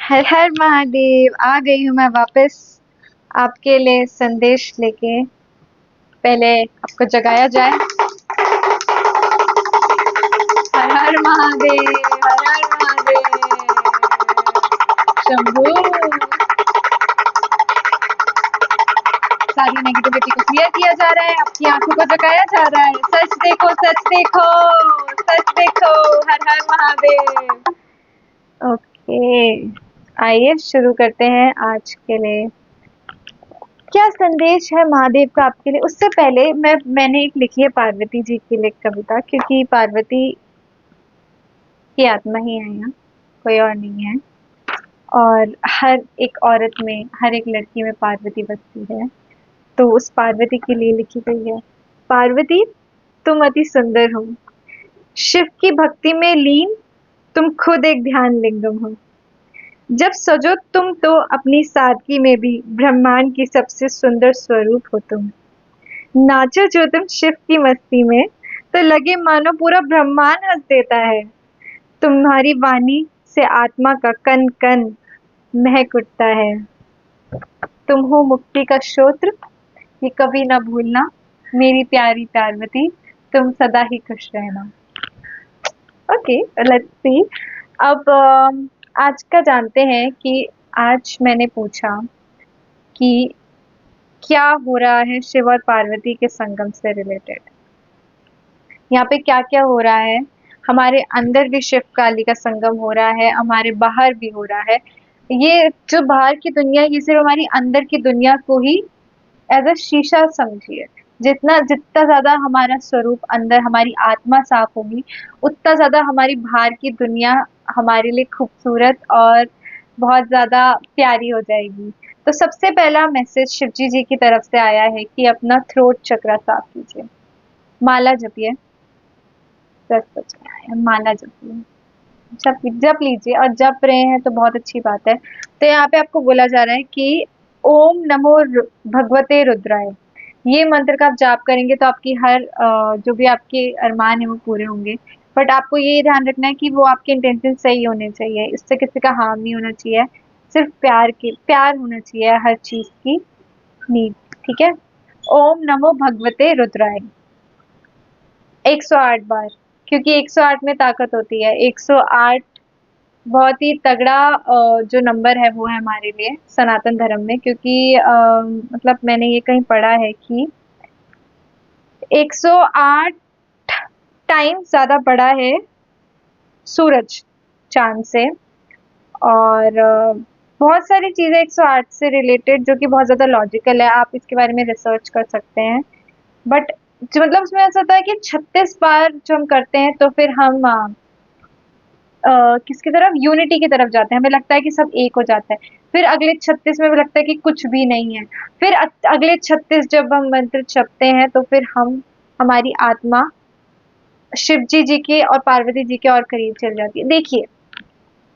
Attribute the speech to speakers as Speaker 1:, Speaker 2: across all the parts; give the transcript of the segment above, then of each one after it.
Speaker 1: हर हर महादेव। आ गई हूँ मैं वापस आपके लिए संदेश लेके। पहले आपको जगाया जाए। हर हर महादेव, हर हर महादेव, शंभू। सारी नेगेटिविटी को क्लियर किया जा रहा है, आपकी आंखों को जगाया जा रहा है। सच देखो, सच देखो, सच देखो। हर हर महादेव। ओके, आइए शुरू करते हैं आज के लिए। क्या संदेश है महादेव का आपके लिए? उससे पहले मैंने एक लिखी है पार्वती जी के लिए कविता, क्योंकि पार्वती की आत्मा ही है यहाँ, कोई और नहीं है। और हर एक औरत में, हर एक लड़की में पार्वती बसती है, तो उस पार्वती के लिए लिखी गई है। पार्वती, तुम अति सुंदर हो, शिव की भक्ति में लीन, तुम खुद एक ध्यान लिंगम हो। जब सजो तुम तो अपनी सादगी में भी ब्रह्मांड की सबसे सुंदर स्वरूप हो तुम। नाचो जो तुम शिव की मस्ती में, तो लगे मानो पूरा ब्रह्मांड हंस देता है। तुम्हारी वाणी से आत्मा का कन कन महक उठता है। तुम हो मुक्ति का स्रोत, ये कभी ना भूलना। मेरी प्यारी पार्वती, तुम सदा ही खुश रहना। Okay, let's see. अब आज का जानते हैं कि आज मैंने पूछा कि क्या हो रहा है शिव और पार्वती के संगम से रिलेटेड। यहाँ पे क्या क्या हो रहा है। हमारे अंदर भी शिव काली का संगम हो रहा है, हमारे बाहर भी हो रहा है। ये जो बाहर की दुनिया, ये सिर्फ हमारी अंदर की दुनिया को ही एज अ शीशा समझिए। जितना जितना ज्यादा हमारा स्वरूप अंदर, हमारी आत्मा साफ होगी, उतना ज्यादा हमारी बाहर की दुनिया हमारे लिए खूबसूरत और बहुत ज्यादा प्यारी हो जाएगी। तो सबसे पहला मैसेज शिवजी जी की तरफ से आया है कि अपना थ्रोट चक्रा साफ कीजिए, माला जपिए। 10 बज गया है, माला जपिए, जप जप लीजिए। और जप रहे हैं तो बहुत अच्छी बात है। तो यहाँ पे आपको बोला जा रहा है कि ओम नमो भगवते रुद्राय, ये मंत्र का आप जाप करेंगे तो आपकी हर जो भी आपके अरमान है वो पूरे होंगे। बट आपको ये ध्यान रखना है कि वो आपके इंटेंशन सही होने चाहिए, इससे किसी का हार्म नहीं होना चाहिए। सिर्फ प्यार होना चाहिए हर चीज की नीड। ठीक है। ओम नमो भगवते रुद्राय 108 बार, क्योंकि 108 में ताकत होती है। 108 बहुत ही तगड़ा जो नंबर है वो है हमारे लिए सनातन धर्म में, क्योंकि मतलब मैंने ये कहीं पढ़ा है कि 108 टाइम ज्यादा बड़ा है सूरज चांद से। और बहुत सारी चीजें 108 से रिलेटेड जो कि बहुत ज्यादा लॉजिकल है, आप इसके बारे में रिसर्च कर सकते हैं। बट जो मतलब उसमें ऐसा होता है कि 36 बार जो हम करते हैं तो फिर हम किसकी तरफ, यूनिटी की तरफ जाते हैं। हमें लगता है कि सब एक हो जाता है। फिर अगले 36 में भी लगता है कि कुछ भी नहीं है। फिर अगले 36 जब हम मंत्र जपते हैं तो फिर हम, हमारी आत्मा शिव जी के और पार्वती जी के और करीब चल जाती है। देखिए,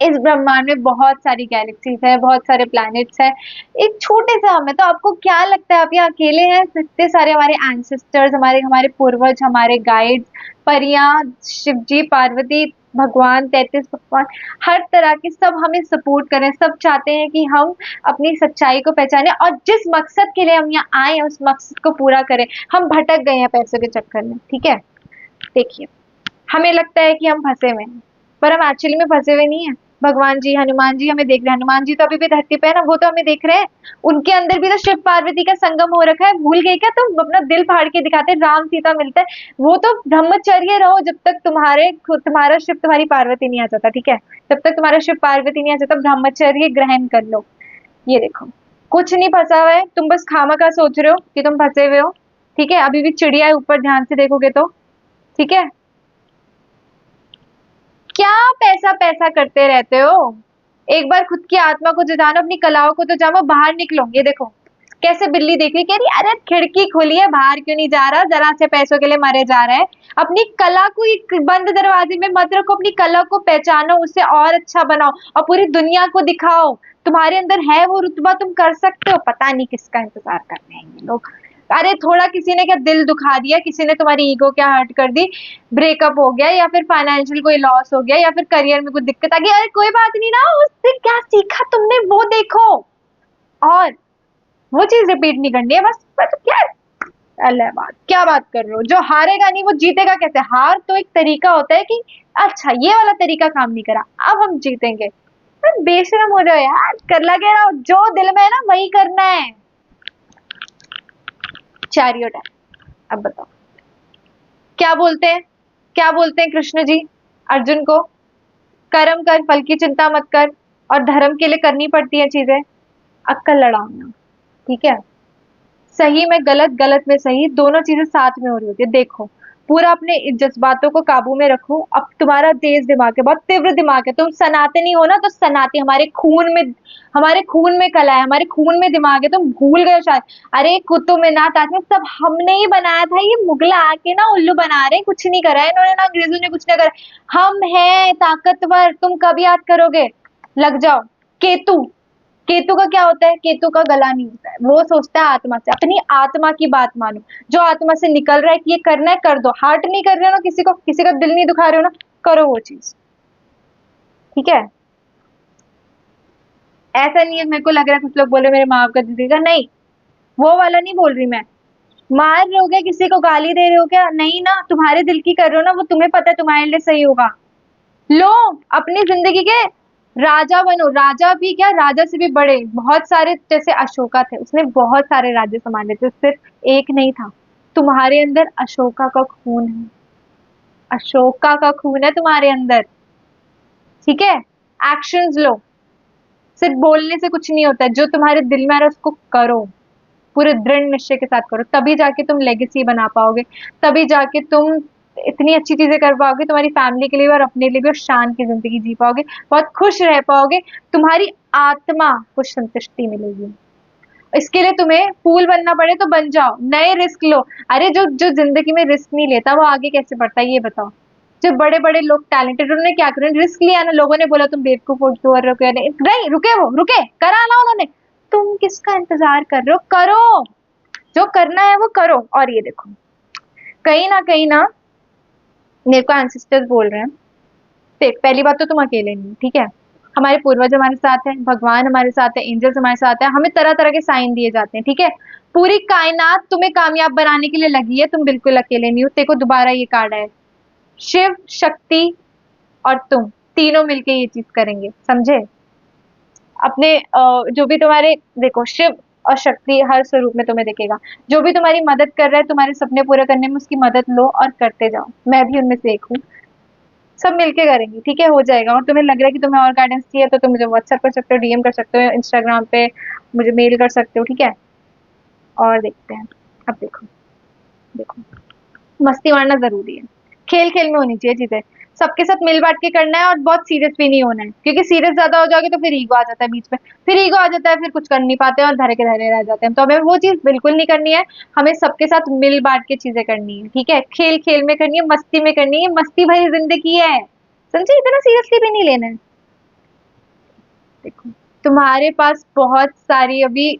Speaker 1: इस ब्रह्मांड में बहुत सारी गैलेक्सीज है, बहुत सारे प्लैनेट्स है, एक छोटे से हम है। तो आपको क्या लगता है आप यहाँ अकेले हैं? इतने सारे हमारे एंसेस्टर्स, हमारे हमारे पूर्वज, हमारे गाइड्स, परियां, शिव जी, पार्वती, भगवान, 33 भगवान, हर तरह के सब हमें सपोर्ट करें। सब चाहते हैं कि हम अपनी सच्चाई को पहचाने और जिस मकसद के लिए हम यहाँ आए हैं उस मकसद को पूरा करें। हम भटक गए हैं पैसों के चक्कर में। ठीक है। देखिए, हमें लगता है कि हम फंसे हुए हैं, पर हम एक्चुअली में फंसे हुए नहीं है। भगवान जी, हनुमान जी हमें देख रहे हैं। हनुमान जी तो अभी भी धरती पे है ना, वो तो हमें देख रहे हैं। उनके अंदर भी तो शिव पार्वती का संगम हो रखा है। भूल गए क्या तुम? अपना दिल फाड़ के दिखाते हैं, राम सीता मिलता है। वो तो ब्रह्मचर्य रहो जब तक तुम्हारा शिव तुम्हारी पार्वती नहीं आ जाता। ठीक है। जब तक तुम्हारा शिव पार्वती नहीं आ जाता, ब्रह्मचर्य ग्रहण कर लो। ये देखो, कुछ नहीं फंसा हुआ है, तुम बस खामखा सोच रहे हो कि तुम फंसे हुए हो। ठीक है। अभी भी चिड़िया है ऊपर, ध्यान से देखोगे तो। ठीक है। क्या पैसा पैसा करते रहते हो? एक बार खुद की आत्मा को जगाना, अपनी कलाओं को तो जानो, बाहर निकलो। ये देखो कैसे बिल्ली देख रही, कह रही अरे खिड़की खुली है, बाहर क्यों नहीं जा रहा, जरा से पैसों के लिए मरे जा रहे हैं। अपनी कला को एक बंद दरवाजे में मत रखो, अपनी कला को पहचानो, उसे और अच्छा बनाओ और पूरी दुनिया को दिखाओ। तुम्हारे अंदर है वो रुतबा, तुम कर सकते हो। पता नहीं किसका इंतजार कर रहे हैं ये लोग। अरे थोड़ा किसी ने क्या दिल दुखा दिया, किसी ने तुम्हारी ईगो क्या हर्ट कर दी, ब्रेकअप हो गया या फिर फाइनेंशियल कोई लॉस हो गया या फिर करियर में कोई दिक्कत आ गई, अरे कोई बात नहीं ना, उससे क्या सीखा तुमने वो देखो, और वो चीज रिपीट नहीं करनी है बस। बस क्या, अल्लाह बात क्या बात कर रहे हो, जो हारेगा नहीं वो जीतेगा कैसे? हार तो एक तरीका होता है कि अच्छा ये वाला तरीका काम नहीं करा, अब हम जीतेंगे। अरे बेशरम हो जाओ यार, कर लगे रहो, जो दिल में है ना वही करना है। चैरियट है। अब बताओ क्या बोलते हैं, क्या बोलते हैं कृष्ण जी अर्जुन को? कर्म कर, फल की चिंता मत कर, और धर्म के लिए करनी पड़ती है चीजें, अक्कल लड़ाना, ठीक है? सही में गलत, गलत में सही, दोनों चीजें साथ में हो रही होती है। देखो पूरा अपने इन जज्बातों को काबू में रखो। अब तुम्हारा तेज दिमाग है, बहुत तीव्र दिमाग है, तुम सनातनी हो ना, तो सनाती हमारे खून में कला है, हमारे खून में दिमाग है, तुम भूल गए हो शायद। अरे कुतुब मीनार, ताजमहल सब हमने ही बनाया था, ये मुगल आके ना उल्लू बना रहे हैं, कुछ नहीं करा है इन्होंने, ना अंग्रेजों ने कुछ नहीं करा। हम हैं ताकतवर, तुम कब याद करोगे? लग जाओ। केतु, केतु का क्या होता है? केतु का गला नहीं होता है, वो सोचता है आत्मा से, अपनी आत्मा की बात मानो, जो आत्मा से निकल रहा है कि ये करना है कर दो, हार्ट नहीं कर रहे हो ना किसी को, किसी का दिल नहीं दुखा रहे हो ना, करो वो चीज, ठीक है? ऐसा नहीं है मेरे को लग रहा है कुछ लोग बोले मेरे माँ बाप का दिल दिखेगा, नहीं, वो वाला नहीं बोल रही मैं। मार रहे हो क्या किसी को, गाली दे रहे हो क्या? नहीं ना, तुम्हारे दिल की कर रहे हो ना, वो तुम्हें पता है तुम्हारे लिए सही होगा। लो, अपनी जिंदगी के राजा बनो, राजा भी क्या, राजा से भी बड़े बहुत सारे, जैसे अशोका थे, उसने बहुत सारे राज्य संभाले थे, सिर्फ एक नहीं था। तुम्हारे अंदर अशोका का खून है, अशोका का खून है तुम्हारे अंदर, ठीक है? एक्शंस लो, सिर्फ बोलने से कुछ नहीं होता है, जो तुम्हारे दिल में आ रहा है उसको करो, पूरे दृढ़ निश्चय के साथ करो, तभी जाके तुम लेगेसी बना पाओगे, तभी जाके तुम इतनी अच्छी चीजें कर पाओगे तुम्हारी फैमिली के लिए और अपने लिए भी, और शान की जिंदगी जी पाओगे, बहुत खुश रह पाओगे, तुम्हारी आत्मा को संतुष्टि मिलेगी। इसके लिए तुम्हें फूल बनना पड़े तो बन जाओ, नए रिस्क लो। अरे जो जो जिंदगी में रिस्क नहीं लेता वो आगे कैसे बढ़ता है ये बताओ? जो बड़े बड़े लोग टैलेंटेड, उन्होंने क्या करा, रिस्क लिया ना, लोगों ने बोला तुम बेवकूफ हो, क्यों कर रहे हो, क्या नहीं, नहीं रुके, वो रुके, करा ना उन्होंने, तुम किसका इंतजार कर रहे हो? करो, जो करना है वो करो। और ये देखो, कहीं ना मेरे को एंसेस्टर्स बोल रहे हैं, देख पहली बात तो तुम अकेले नहीं हो, ठीक है? हमारे पूर्वज हमारे साथ है, भगवान हमारे साथ है, एंजल्स हमारे साथ है, हमें तरह तरह के साइन दिए जाते हैं, ठीक है? पूरी कायनात तुम्हें कामयाब बनाने के लिए लगी है, तुम बिल्कुल अकेले नहीं हो। देखो दोबारा ये कार्ड है, शिव, शक्ति और तुम तीनों मिलके ये चीज करेंगे, समझे? अपने जो भी तुम्हारे, देखो शिव और शक्ति हर स्वरूप में तुम्हें दिखेगा, जो भी तुम्हारी मदद कर रहा है तुम्हारे सपने पूरे करने में, उसकी मदद लो और करते जाओ, मैं भी उनमें से एक हूँ। सब मिलके करेंगे, ठीक है? हो जाएगा। और तुम्हें लग रहा है कि तुम्हें और गाइडेंस चाहिए तो तुम मुझे व्हाट्सएप कर सकते हो, डीएम कर सकते हो, इंस्टाग्राम पे मुझे मेल कर सकते हो, ठीक है? और देखते हैं। अब देखो, देखो मस्ती मारना जरूरी है, खेल खेल में होनी चाहिए चीजें, सबके साथ मिल बांट के करना है, और बहुत सीरियस भी नहीं होना है, क्योंकि सीरियस ज्यादा हो जाओगे तो फिर ईगो आ जाता है बीच में, फिर ईगो आ जाता है, फिर कुछ कर नहीं पाते और धरे के धरे रह जाते हैं, तो हमें वो चीज बिल्कुल नहीं करनी है। हमें सबके साथ मिल बांट के चीजें करनी है, ठीक है? खेल खेल में करनी है, मस्ती में करनी है, मस्ती भरी जिंदगी है, समझे? इतना सीरियसली भी नहीं लेना है। देखो तुम्हारे पास बहुत सारी अभी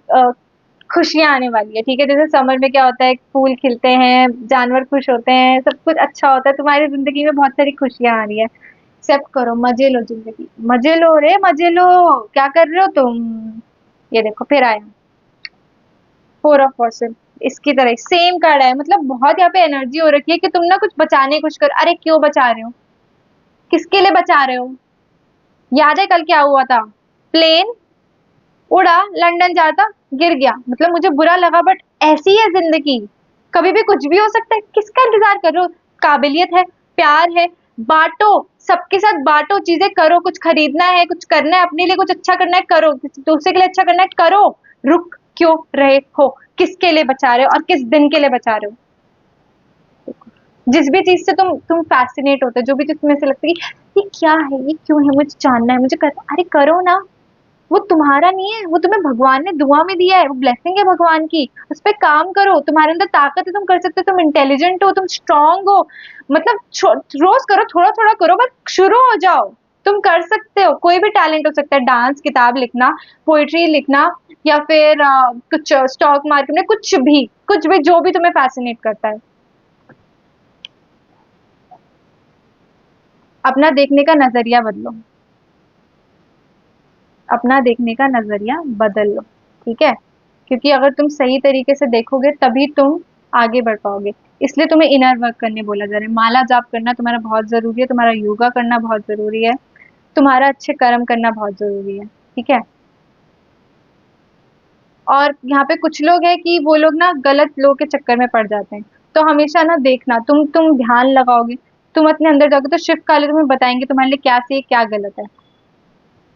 Speaker 1: खुशियां आने वाली है, ठीक है? जैसे समर में क्या होता है, फूल खिलते हैं, जानवर खुश होते हैं, सब कुछ अच्छा होता है, तुम्हारी जिंदगी में बहुत सारी खुशियां आ रही है। एक्सेप्ट करो, मजे लो जिंदगी, मजे लो रे, मजे लो। क्या कर रहे हो तुम? ये देखो फिर आया फोर ऑफ पर्सन, इसकी तरह सेम कार्ड है, मतलब बहुत यहाँ पे एनर्जी हो रखी है कि तुम ना कुछ बचाने की कोशिश कर, अरे क्यों बचा रहे हो, किसके लिए बचा रहे हो? याद है कल क्या हुआ था? प्लेन उड़ा, लंदन जाता, गिर गया, मतलब मुझे बुरा लगा, बट ऐसी है जिंदगी, कभी भी कुछ भी हो सकता है, किसका इंतजार कर रहे हो? काबिलियत है, प्यार है, बांटो, सबके साथ बांटो, चीजें करो, कुछ खरीदना है, कुछ करना है, अपने लिए कुछ अच्छा करना है, करो, किसी दूसरे के लिए अच्छा करना है, करो। रुक क्यों रहे हो? किसके लिए बचा रहे हो और किस दिन के लिए बचा रहे हो? जिस भी चीज से तुम फैसिनेट होते हो, जो भी चीज तुम्हें ऐसे लगता है कि ये क्या है, ये क्यों है, मुझे जानना है, मुझे करना, अरे करो ना। वो तुम्हारा नहीं है, वो तुम्हें भगवान ने दुआ में दिया है, वो ब्लेसिंग है भगवान की, उस पर काम करो, तुम्हारे अंदर ताकत है, तुम कर सकते हो, तुम इंटेलिजेंट हो, तुम स्ट्रांग हो, मतलब रोज करो, थोड़ा थोड़ा करो, बस शुरू हो जाओ, तुम कर सकते हो, कोई भी टैलेंट हो सकता है, डांस, किताब लिखना, पोइट्री लिखना, या फिर कुछ स्टॉक मार्केट में, कुछ भी जो भी तुम्हें फैसिनेट करता है। अपना देखने का नजरिया बदलो, अपना देखने का नजरिया बदल लो, ठीक है। क्योंकि अगर तुम सही तरीके से देखोगे तभी तुम आगे बढ़ पाओगे। इसलिए तुम्हें इनर वर्क करने बोला जा रहा है। माला जाप करना तुम्हारा बहुत जरूरी है, तुम्हारा योगा करना बहुत जरूरी है, तुम्हारा अच्छे कर्म करना बहुत जरूरी है, ठीक है। और यहाँ पे कुछ लोग हैं कि वो लोग ना गलत लोगों के चक्कर में पड़ जाते हैं। तो हमेशा ना देखना, तुम ध्यान लगाओगे, तुम अपने अंदर जाओगे तो शिव काले तुम्हें बताएंगे तुम्हारे लिए क्या सही है क्या गलत है।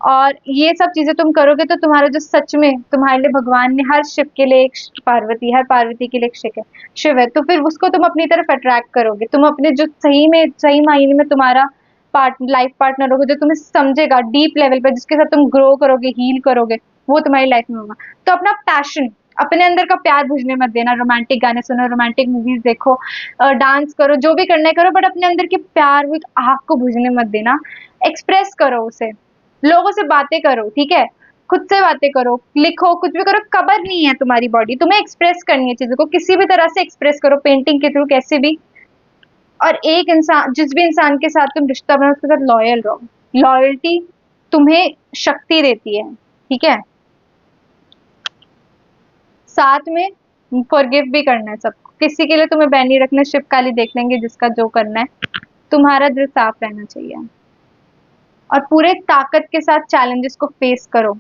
Speaker 1: और ये सब चीजें तुम करोगे तो तुम्हारा जो सच में तुम्हारे लिए भगवान ने हर शिव के लिए एक पार्वती, हर पार्वती के लिए एक शिव है, तो फिर उसको तुम अपनी तरफ अट्रैक्ट करोगे। तुम अपने जो सही में सही मायने में तुम्हारा लाइफ पार्टनर होगा, जो तुम्हें समझेगा डीप लेवल पे, जिसके साथ तुम ग्रो करोगे, हील करोगे, वो तुम्हारी लाइफ में होगा। तो अपना पैशन, अपने अंदर का प्यार बुझने मत देना। रोमांटिक गाने सुनो, रोमांटिक मूवीज देखो, डांस करो, जो भी करना है करो, बट अपने अंदर के प्यार वो एक आग को बुझने मत देना। एक्सप्रेस करो उसे, लोगों से बातें करो, ठीक है। खुद से बातें करो, लिखो, कुछ भी करो, कबर नहीं है तुम्हारी बॉडी, तुम्हें एक्सप्रेस करनी है चीजों को, किसी भी तरह से एक्सप्रेस करो, पेंटिंग के थ्रू, कैसे भी। और एक इंसान, जिस भी इंसान के साथ तुम रिश्ता बनाओ उसके साथ लॉयल रहो। लॉयल्टी तुम्हें शक्ति देती है, ठीक है। साथ में फॉरगिव भी करना है सबको, किसी के लिए तुम्हें बैन नहीं रखना। शिव काली देख लेंगे जिसका जो करना है, तुम्हारा दिल साफ रहना चाहिए। और पूरे ताकत के साथ चैलेंजेस को फेस करो,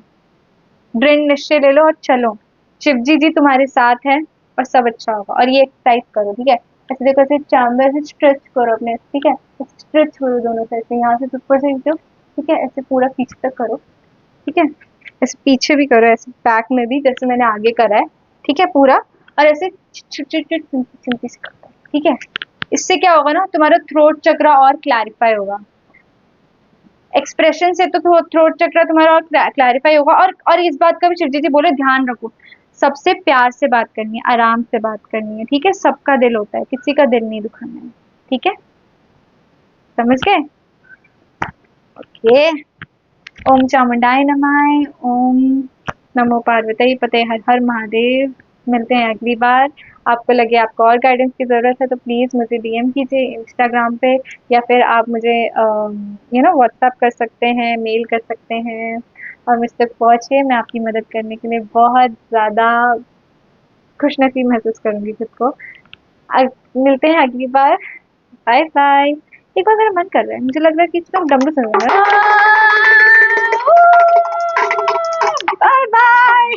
Speaker 1: दृढ़ निश्चय ले लो और चलो। शिव जी तुम्हारे साथ है और सब अच्छा होगा। और ये एक्सरसाइज करो, ठीक है। ऐसे देखो, ऐसे चांबर से स्ट्रेच करो अपने, ठीक है। स्ट्रेच करो दोनों साइड से, यहाँ से ऊपर से नीचे, ठीक है। ऐसे पूरा पीछे तक करो, ठीक है। ऐसे पीछे भी करो, ऐसे बैक में भी, जैसे मैंने आगे करा है, ठीक है पूरा। और ऐसे चिंपी से करो, ठीक है। इससे क्या होगा ना, तुम्हारा थ्रोट चक्रा और क्लैरिफाई होगा। एक्सप्रेशन से तो थ्रोट चक्र तुम्हारा और क्लैरिफाई होगा। और इस बात का भी शिव जी बोले ध्यान रखो, सबसे प्यार से बात करनी है, आराम से बात करनी है, ठीक है। सबका दिल होता है, किसी का दिल नहीं दुखाना है, ठीक है। समझ गए? ओके। ओम चामुंडाय नमः। ओम नमो पार्वती पते, हर हर महादेव। मिलते हैं अगली बार। आपको लगे आपको और गाइडेंस की ज़रूरत है तो प्लीज़ मुझे डीएम कीजिए इंस्टाग्राम पे, या फिर आप मुझे व्हाट्सएप कर सकते हैं, मेल कर सकते हैं, और मुझ तक पहुँचिए। मैं आपकी मदद करने के लिए बहुत ज़्यादा खुशनसीब महसूस करूँगी खुद को। मिलते हैं अगली बार। Bye bye. एक बार मेरा मन कर रहा है, मुझे लग रहा है कि इसमें डमरू सुनूंगा। Bye bye.